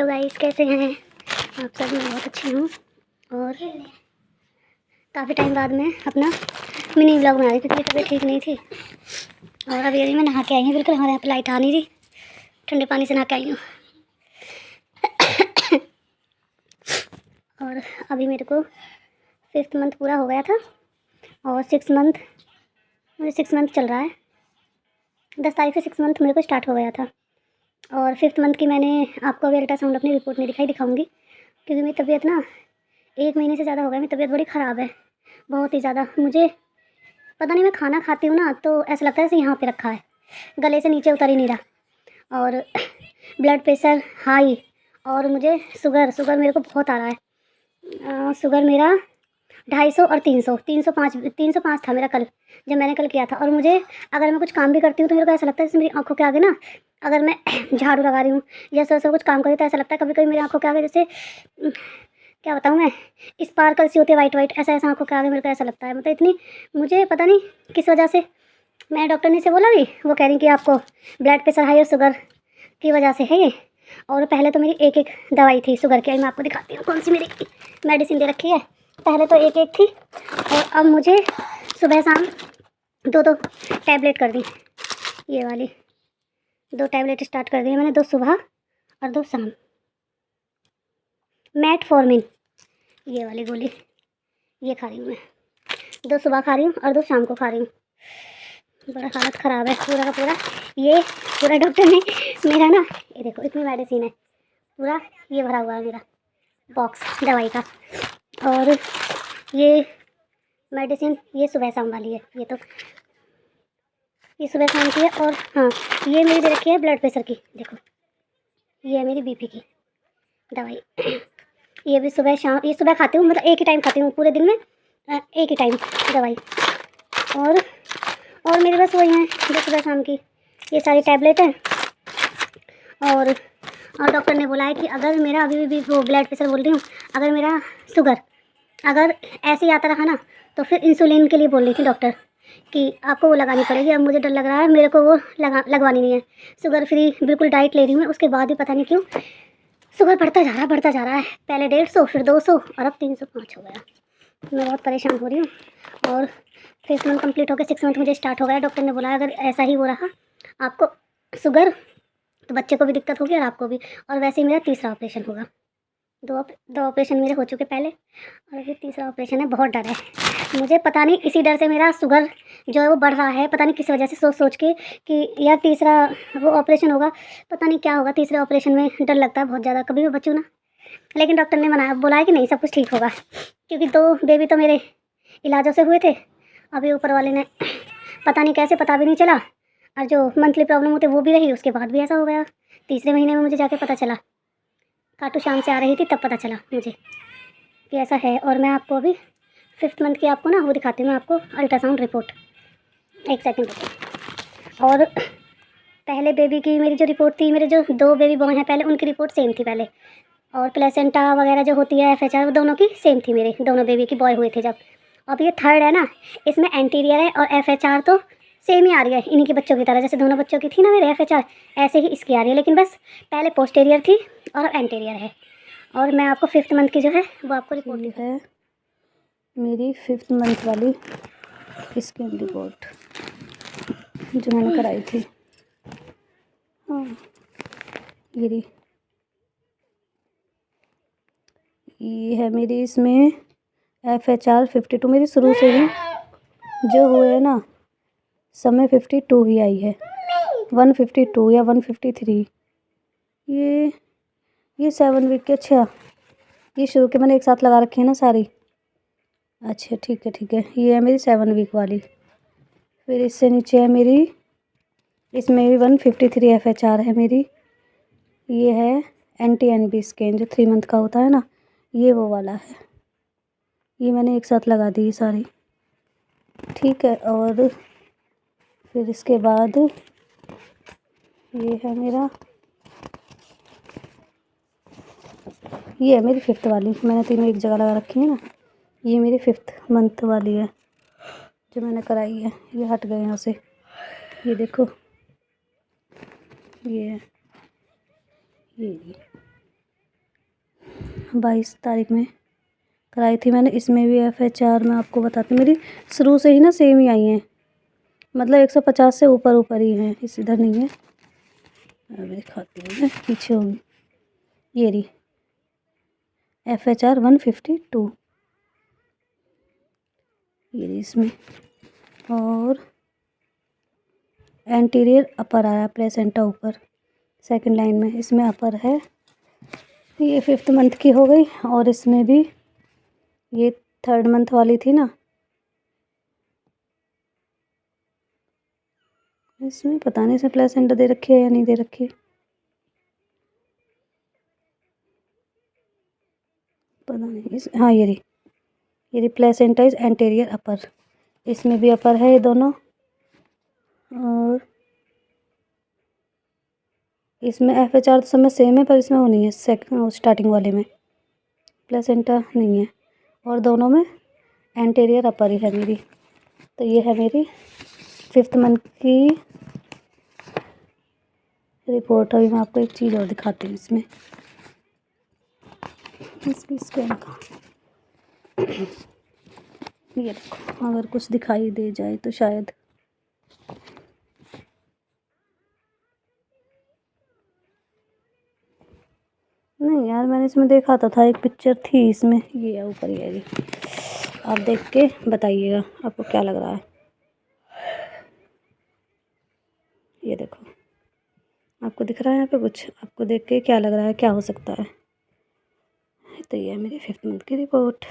तो गाइस कैसे हैं आप सब? मैं बहुत अच्छी हूँ और काफ़ी टाइम बाद में अपना मिनी व्लॉग बना रही थी क्योंकि तबीयत ठीक नहीं थी। और अभी अभी मैं नहा के आई हूँ, बिल्कुल हमारे यहाँ पर लाइट आ नहीं रही, ठंडे पानी से नहा के आई हूँ। और अभी मेरे को 5th मंथ पूरा हो गया था और 6 मंथ मुझे 6 मंथ चल रहा है। 10 तारीख से 6 मंथ मेरे को स्टार्ट हो गया था। और 5th मंथ की मैंने आपको अभी अल्ट्रासाउंड अपनी रिपोर्ट नहीं दिखाऊंगी क्योंकि मेरी तबीयत ना 1 महीने से ज़्यादा हो गया। मेरी तबीयत बड़ी ख़राब है, बहुत ही ज़्यादा। मुझे पता नहीं, मैं खाना खाती हूँ ना तो ऐसा लगता है जैसे यहाँ पे रखा है, गले से नीचे उतर ही नहीं रहा। और ब्लड प्रेशर हाई और मुझे शुगर मेरे को बहुत आ रहा है। शुगर मेरा 250 और 305 था मेरा कल, जब मैंने कल किया था। और मुझे अगर मैं कुछ काम भी करती हूँ तो मेरे को ऐसा लगता है जैसे मेरी आंखों के आगे ना, अगर मैं झाड़ू लगा रही हूँ या सर कुछ काम कर रही हूँ तो ऐसा लगता है कभी कभी मेरी आंखों के आगे जैसे क्या बताऊँ मैं, स्पार्कल सी होती है वाइट ऐसा आंखों के आगे मेरे को ऐसा लगता है। मतलब इतनी, मुझे पता नहीं किस वजह से। मैं डॉक्टर ने से बोला भी, वो कह रही कि आपको ब्लड प्रेशर हाई और शुगर की वजह से है ये। और पहले तो मेरी एक दवाई थी शुगर की, मैं आपको दिखाती हूँ कौन सी मेरी मेडिसिन दे रखी है। पहले तो एक थी और अब मुझे सुबह शाम 2 टैबलेट कर दी। ये वाली 2 टैबलेट स्टार्ट कर दी मैंने, 2 सुबह और 2 शाम। मेटफॉर्मिन ये वाली गोली ये खा रही हूँ मैं, 2 सुबह खा रही हूँ और 2 शाम को खा रही हूँ। बड़ा हालत ख़राब है पूरा का पूरा। ये पूरा डॉक्टर ने मेरा ना, ये देखो इतनी मेडिसिन है, पूरा ये भरा हुआ है मेरा बॉक्स दवाई का। और ये मेडिसिन ये सुबह शाम वाली है, ये सुबह शाम की है। और हाँ, ये मेरी दे रखी है ब्लड प्रेशर की, देखो ये है मेरी बीपी की दवाई। ये भी सुबह शाम, ये सुबह खाती हूँ, मतलब एक ही टाइम खाती हूँ पूरे दिन में, एक ही टाइम दवाई। और मेरे बस वही हैं जो सुबह शाम की ये सारी टैबलेट है। और डॉक्टर ने बोला है कि अगर मेरा अभी भी वो ब्लड प्रेशर बोल रही हूँ, अगर मेरा शुगर अगर ऐसे ही आता रहा ना तो फिर इंसुलिन के लिए बोल रही थी डॉक्टर कि आपको वो लगानी पड़ेगी। अब मुझे डर लग रहा है, मेरे को वो लगवानी नहीं है। शुगर फ्री बिल्कुल डाइट ले रही हूँ मैं, उसके बाद भी पता नहीं क्यों शुगर बढ़ता जा रहा है। पहले 150, फिर 200 और अब 305 हो गया। मैं बहुत परेशान हो रही हूँ। और 5th मंथ कंप्लीट हो गया, 6 मंथ मुझे स्टार्ट हो गया। डॉक्टर ने बोला अगर ऐसा ही हो रहा आपको शुगर तो बच्चे को भी दिक्कत होगी और आपको भी। और वैसे ही मेरा 3रा ऑपरेशन होगा। 2 ऑपरेशन मेरे हो चुके पहले और अभी 3रा ऑपरेशन है। बहुत डर है मुझे, पता नहीं इसी डर से मेरा शुगर जो है वो बढ़ रहा है, पता नहीं किस वजह से। सोच के कि यार 3रा वो ऑपरेशन होगा, पता नहीं क्या होगा 3रे ऑपरेशन में। डर लगता है बहुत ज़्यादा, कभी मैं बचूँ ना। लेकिन डॉक्टर ने बोला है कि नहीं, सब कुछ ठीक होगा क्योंकि 2 बेबी तो मेरे इलाजों से हुए थे। अभी ऊपर वाले ने पता नहीं कैसे, पता भी नहीं चला। और जो मंथली प्रॉब्लम होती वो भी रही, उसके बाद भी ऐसा हो गया। 3रे महीने में मुझे जाके पता चला, खाटू श्याम से आ रही थी तब पता चला मुझे कि ऐसा है। और मैं आपको अभी 5th मंथ की आपको ना वो दिखाती हूँ, मैं आपको अल्ट्रासाउंड रिपोर्ट। 1 सेकेंड रुको। और पहले बेबी की मेरी जो रिपोर्ट थी, मेरे जो 2 बेबी बॉय हैं पहले, उनकी रिपोर्ट सेम थी पहले। और प्लेसेंटा वगैरह जो होती है FHR, वो दोनों की सेम थी, मेरे दोनों बेबी की बॉय हुए थे जब। अब ये 3rd है ना, इसमें एंटीरियर है और FHR तो सेम ही आ रही है इन्हीं के बच्चों की तरह। जैसे दोनों बच्चों की थी ना मेरे FHR, ऐसे ही इसकी आ रही है, लेकिन बस पहले पोस्टेरियर थी और एंटीरियर है। और मैं आपको 5th मंथ की जो है वो आपको रिपोर्ट है, मेरी 5th मंथ वाली स्किन रिपोर्ट जो मैंने कराई थी। हाँ ये है मेरी, इसमें FHR 52 मेरी शुरू से ही जो हुए ना समय 52 ही आई है, 152 या 153। ये 7 वीक के। अच्छा, ये शुरू के मैंने एक साथ लगा रखी है ना सारी। अच्छा ठीक है, ये है मेरी 7 वीक वाली। फिर इससे नीचे है मेरी, इसमें भी 153 FHR है मेरी। ये है NT-NB स्कैन जो 3 मंथ का होता है ना, ये वो वाला है। ये मैंने एक साथ लगा दी सारी, ठीक है। और फिर इसके बाद ये है मेरा, ये है मेरी 5th वाली। मैंने तीनों एक जगह लगा रखी है ना, ये मेरी 5th मंथ वाली है जो मैंने कराई है। ये हट गए यहाँ से, ये देखो ये है, ये 22 तारीख में कराई थी मैंने। इसमें भी FHR मैं आपको बताती हूँ, मेरी शुरू से ही ना सेम ही आई हैं, मतलब 150 से ऊपर ऊपर ही हैं, इस इधर नहीं है। अभी दिखाती हूँ मैं, पीछे होगी ये रही FHR 152, ये रही इसमें। और एंटीरियर अपर आ रहा है, प्लेसेंटा ऊपर सेकंड लाइन में, इसमें अपर है। ये 5th मंथ की हो गई। और इसमें भी ये 3rd मंथ वाली थी ना, इसमें पता नहीं इसमें प्लेसेंटा दे रखी है या नहीं दे रखी, पता नहीं। इस हाँ ये रही प्लेसेंटा इज एंटीरियर अपर, इसमें भी अपर है ये दोनों। और इसमें FHR तो समय सेम है, पर इसमें वो नहीं है, स्टार्टिंग वाले में प्लेसेंटा नहीं है। और दोनों में एंटीरियर अपर ही है मेरी। तो ये है मेरी 5th मंथ की रिपोर्ट। अभी मैं आपको एक चीज़ और दिखाती हूँ इसमें, इसकी स्कैन का। ये देखो, अगर कुछ दिखाई दे जाए तो शायद, नहीं यार मैंने इसमें देखा था एक पिक्चर थी इसमें, ये है ऊपर ये है। आप देख के बताइएगा आपको क्या लग रहा है। ये देखो, आपको दिख रहा है यहाँ पे कुछ, आपको देख के क्या लग रहा है, क्या हो सकता है। तो ये है मेरी 5th मंथ की रिपोर्ट।